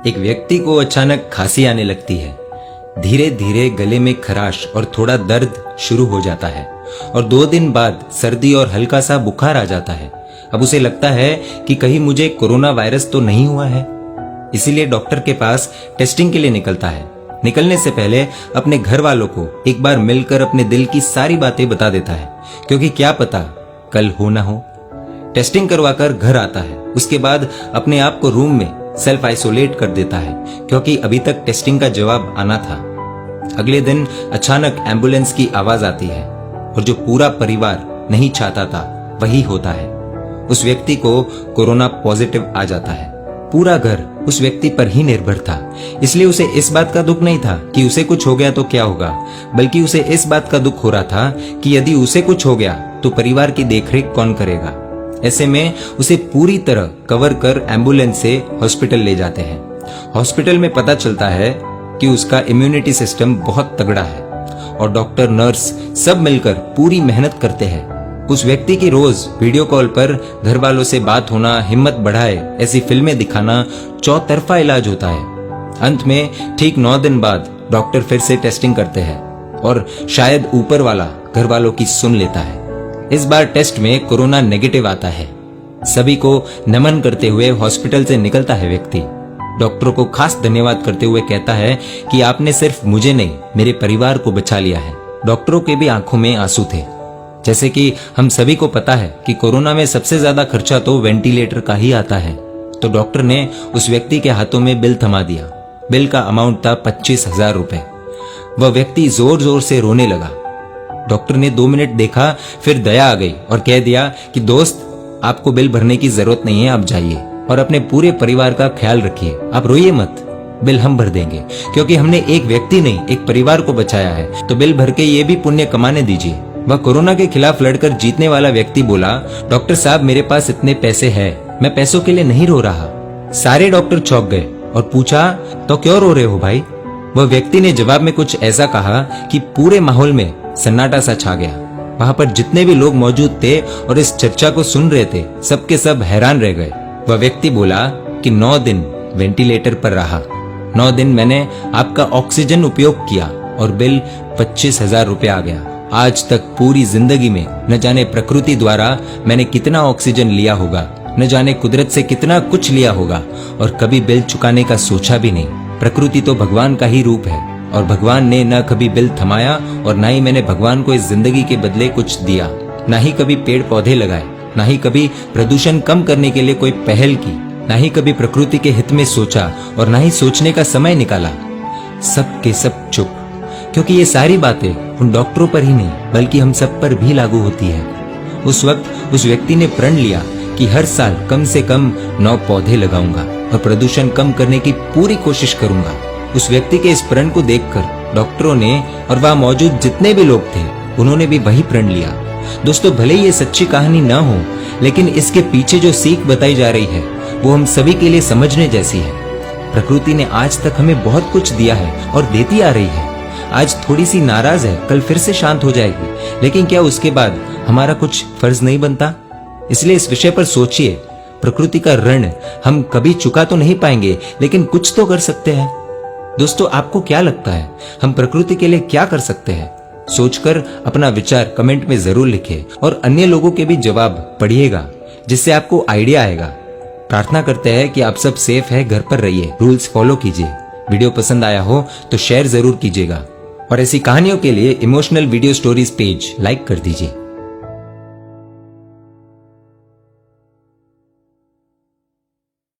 एक व्यक्ति को अचानक खांसी आने लगती है। धीरे धीरे गले में खराश और थोड़ा दर्द शुरू हो जाता है और 2 दिन बाद सर्दी और हल्का सा बुखार आ जाता है। अब उसे लगता है कि कहीं मुझे कोरोना वायरस तो नहीं हुआ है, इसीलिए डॉक्टर के पास टेस्टिंग के लिए निकलता है। निकलने से पहले अपने घर वालों को एक बार मिलकर अपने दिल की सारी बातें बता देता है, क्योंकि क्या पता कल हो ना हो। टेस्टिंग करवाकर घर आता है। उसके बाद अपने आप को रूम में सेल्फ आइसोलेट कर देता है, क्योंकि अभी तक टेस्टिंग का जवाब आना था। अगले दिन अचानक एम्बुलेंस की आवाज आती है और जो पूरा परिवार नहीं चाहता था वही होता है। उस व्यक्ति को कोरोना पॉजिटिव आ जाता है। पूरा घर उस व्यक्ति पर ही निर्भर था, इसलिए उसे इस बात का दुख नहीं था कि उसे कुछ हो गया तो क्या होगा, बल्कि उसे इस बात का दुख हो रहा था कि यदि उसे कुछ हो गया तो परिवार की देखरेख कौन करेगा। ऐसे में उसे पूरी तरह कवर कर एम्बुलेंस से हॉस्पिटल ले जाते हैं। हॉस्पिटल में पता चलता है कि उसका इम्यूनिटी सिस्टम बहुत तगड़ा है और डॉक्टर नर्स सब मिलकर पूरी मेहनत करते हैं। उस व्यक्ति की रोज वीडियो कॉल पर घर वालों से बात होना, हिम्मत बढ़ाए ऐसी फिल्में दिखाना, चौतरफा इलाज होता है। अंत में ठीक 9 दिन बाद डॉक्टर फिर से टेस्टिंग करते हैं और शायद ऊपर वाला घर वालों की सुन लेता है। इस बार टेस्ट में कोरोना नेगेटिव आता है। सभी को नमन करते हुए हॉस्पिटल से निकलता है व्यक्ति। डॉक्टरों को खास धन्यवाद करते हुए कहता है कि आपने सिर्फ मुझे नहीं, मेरे परिवार को बचा लिया है। डॉक्टरों के भी आंखों में आंसू थे। जैसे कि हम सभी को पता है कि कोरोना में सबसे ज्यादा खर्चा तो वेंटिलेटर का ही आता है, तो डॉक्टर ने उस व्यक्ति के हाथों में बिल थमा दिया। बिल का अमाउंट था 25,000 रुपए। वह व्यक्ति जोर जोर से रोने लगा। डॉक्टर ने 2 मिनट देखा, फिर दया आ गई और कह दिया कि दोस्त, आपको बिल भरने की जरूरत नहीं है, आप जाइए और अपने पूरे परिवार का ख्याल रखिए। आप रोइए मत, बिल हम भर देंगे, क्योंकि हमने एक व्यक्ति नहीं एक परिवार को बचाया है, तो बिल भर के ये भी पुण्य कमाने दीजिए। वह कोरोना के खिलाफ लड़कर जीतने वाला व्यक्ति बोला, डॉक्टर साहब मेरे पास इतने पैसे हैं, मैं पैसों के लिए नहीं रो रहा। सारे डॉक्टर चौंक गए और पूछा, तो क्यों रो रहे हो भाई? वह व्यक्ति ने जवाब में कुछ ऐसा कहा कि पूरे माहौल में सन्नाटा सा छा गया। वहां पर जितने भी लोग मौजूद थे और इस चर्चा को सुन रहे थे, सबके सब हैरान रह गए। वह व्यक्ति बोला कि 9 दिन वेंटिलेटर पर रहा, 9 दिन मैंने आपका ऑक्सीजन उपयोग किया और बिल 25,000 रुपए आ गया। आज तक पूरी जिंदगी में न जाने प्रकृति द्वारा मैंने कितना ऑक्सीजन लिया होगा, न जाने कुदरत से कितना कुछ लिया होगा, और कभी बिल चुकाने का सोचा भी नहीं। प्रकृति तो भगवान का ही रूप है और भगवान ने न कभी बिल थमाया और ना ही मैंने भगवान को इस जिंदगी के बदले कुछ दिया। ना ही कभी पेड़ पौधे लगाए, ना ही कभी प्रदूषण कम करने के लिए कोई पहल की, ना ही कभी प्रकृति के हित में सोचा और ना ही सोचने का समय निकाला। सब के सब चुप, क्योंकि ये सारी बातें उन डॉक्टरों पर ही नहीं बल्कि हम सब पर भी लागू होती है। उस वक्त उस व्यक्ति ने प्रण लिया कि हर साल कम से कम 9 पौधे लगाऊंगा और प्रदूषण कम करने की पूरी कोशिश करूंगा। उस व्यक्ति के इस प्रण को देखकर डॉक्टरों ने और वहां मौजूद जितने भी लोग थे, उन्होंने भी वही प्रण लिया। दोस्तों, भले ही ये सच्ची कहानी ना हो, लेकिन इसके पीछे जो सीख बताई जा रही है वो हम सभी के लिए समझने जैसी है। प्रकृति ने आज तक हमें बहुत कुछ दिया है और देती आ रही है। आज थोड़ी सी नाराज है, कल फिर से शांत हो जाएगी, लेकिन क्या उसके बाद हमारा कुछ फर्ज नहीं बनता? इसलिए इस विषय पर सोचिए। प्रकृति का ऋण हम कभी चुका तो नहीं पाएंगे, लेकिन कुछ तो कर सकते हैं। दोस्तों, आपको क्या लगता है हम प्रकृति के लिए क्या कर सकते हैं? सोचकर अपना विचार कमेंट में जरूर लिखिए और अन्य लोगों के भी जवाब पढ़िएगा, जिससे आपको आइडिया आएगा। प्रार्थना करते हैं कि आप सब सेफ है, घर पर रहिए, रूल्स फॉलो कीजिए। वीडियो पसंद आया हो तो शेयर जरूर कीजिएगा और ऐसी कहानियों के लिए emotional video stories page like कर दीजिए।